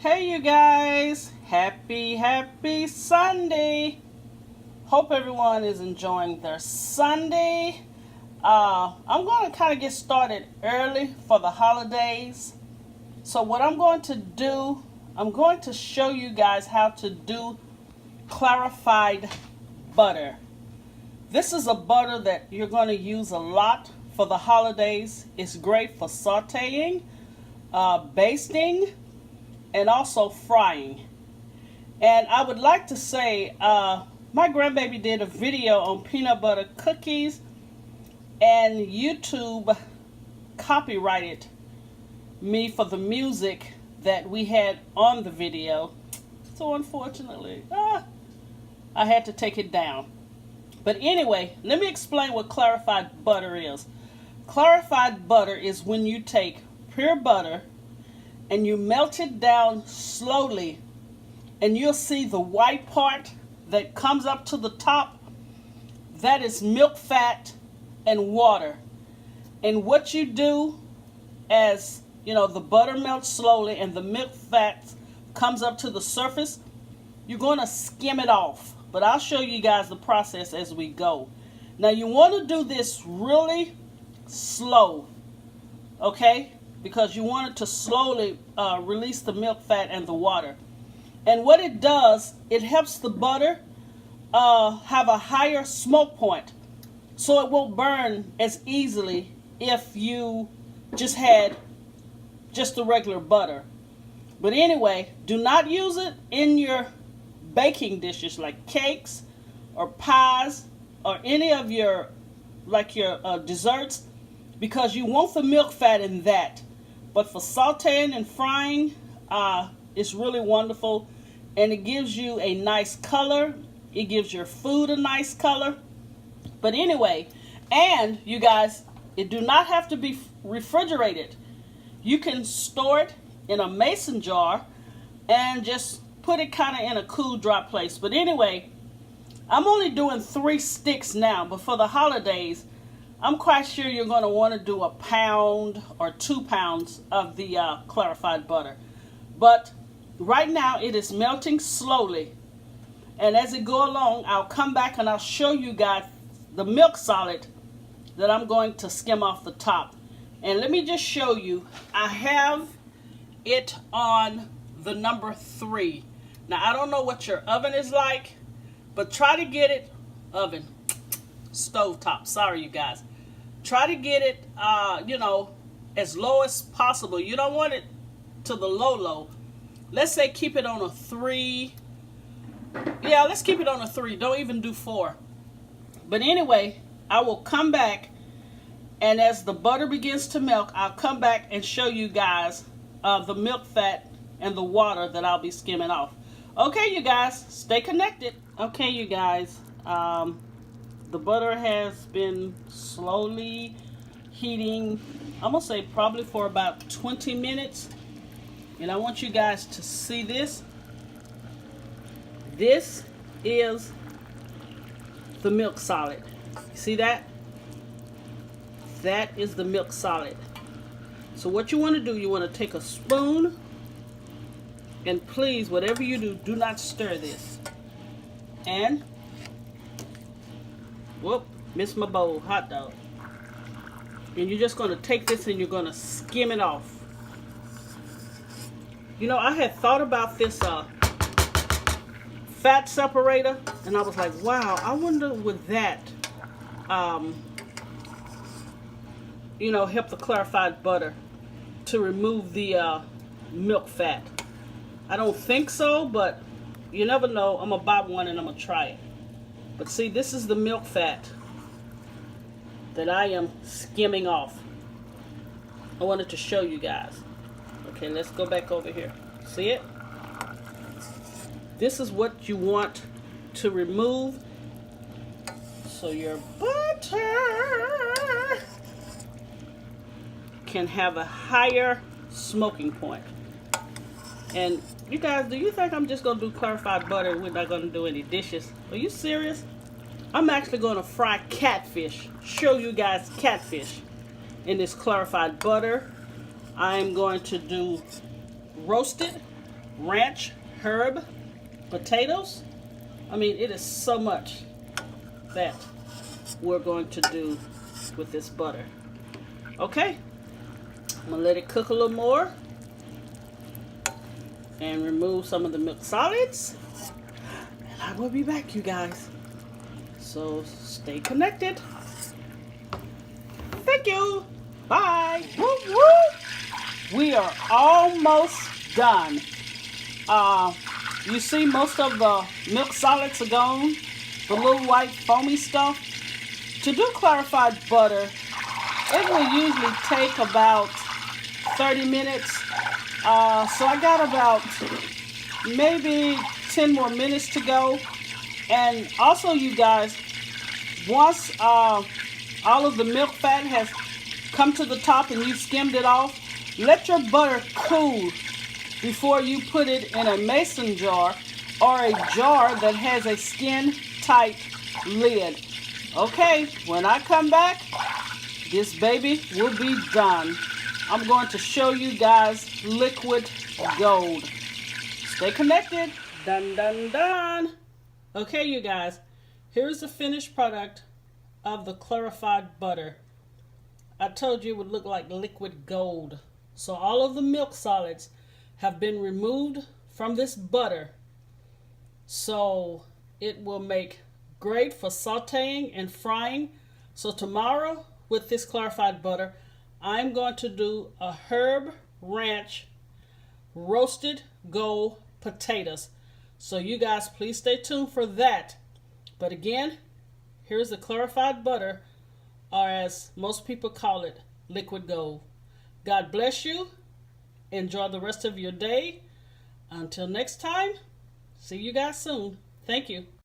Hey you guys, happy Sunday. Hope everyone is enjoying their Sunday. I'm going to kind of get started early for the holidays. So what I'm going to do, I'm going to show you guys how to do clarified butter. This is a butter that you're going to use a lot for the holidays. It's great for sauteing, basting, and also frying. And I would like to say, my grandbaby did a video on peanut butter cookies, and YouTube copyrighted me for the music that we had on the video. So unfortunately, I had to take it down. But anyway, let me explain what clarified butter is. Clarified butter is when you take pure butter and you melt it down slowly, and you'll see the white part that comes up to the top. That is milk fat and water. And what you do, as you know, the butter melts slowly and the milk fat comes up to the surface, you're going to skim it off. But I'll show you guys the process as we go. Now you want to do this really slow, okay? Because you want it to slowly release the milk fat and the water. And what it does, it helps the butter have a higher smoke point, so it won't burn as easily if you just had just the regular butter. But anyway, do not use it in your baking dishes like cakes or pies or any of your desserts, because you want the milk fat in that. But for sauteing and frying, it's really wonderful, and it gives you a nice color. It gives your food a nice color. But anyway, and you guys, it do not have to be refrigerated. You can store it in a mason jar and just put it kind of in a cool, dry place. But anyway, I'm only doing 3 sticks now, but for the holidays, I'm quite sure you're going to want to do 1 pound or 2 pounds of the clarified butter. But right now it is melting slowly, and as it go along, I'll come back and I'll show you guys the milk solid that I'm going to skim off the top. And let me just show you, I have it on the number 3. Now I don't know what your oven is like, but try to get it, stovetop, sorry you guys. Try to get it, as low as possible. You don't want it to the low. Let's say keep it on a 3. Yeah, let's keep it on a 3. Don't even do 4. But anyway, I will come back, and as the butter begins to melt, I'll come back and show you guys the milk fat and the water that I'll be skimming off. Okay, you guys, stay connected. Okay, you guys, the butter has been slowly heating, I'm gonna say probably for about 20 minutes. And I want you guys to see this. This is the milk solid. See that? That is the milk solid. So what you want to do, you want to take a spoon, and please, whatever you do, do not stir this. And whoop, missed my bowl, hot dog. And you're just going to take this and you're going to skim it off. You know, I had thought about this fat separator, and I was like, wow, I wonder would that, help the clarified butter to remove the milk fat. I don't think so, but you never know. I'm going to buy one and I'm going to try it. But see, this is the milk fat that I am skimming off. I wanted to show you guys. Okay, let's go back over here. See it? This is what you want to remove, so your butter can have a higher smoking point. And you guys, do you think I'm just going to do clarified butter and we're not going to do any dishes? Are you serious? I'm actually going to fry catfish. Show you guys catfish in this clarified butter. I'm going to do roasted ranch herb potatoes. I mean, it is so much that we're going to do with this butter. Okay, I'm gonna let it cook a little more and remove some of the milk solids, and I will be back, you guys. So stay connected. Thank you. Bye. Woo woo. We are almost done. You see, most of the milk solids are gone. The little white foamy stuff. To do clarified butter, it will usually take about 30 minutes. So I got about maybe 10 more minutes to go. And also, you guys, once all of the milk fat has come to the top and you skimmed it off, let your butter cool before you put it in a mason jar or a jar that has a skin-tight lid. Okay, when I come back, this baby will be done. I'm going to show you guys liquid gold. Stay connected. Dun, dun, dun. Okay, you guys, here's the finished product of the clarified butter. I told you it would look like liquid gold. So all of the milk solids have been removed from this butter. So it will make great for sauteing and frying. So tomorrow with this clarified butter, I'm going to do a herb ranch roasted gold potatoes. So you guys, please stay tuned for that. But again, here's the clarified butter, or as most people call it, liquid gold. God bless you. Enjoy the rest of your day. Until next time, see you guys soon. Thank you.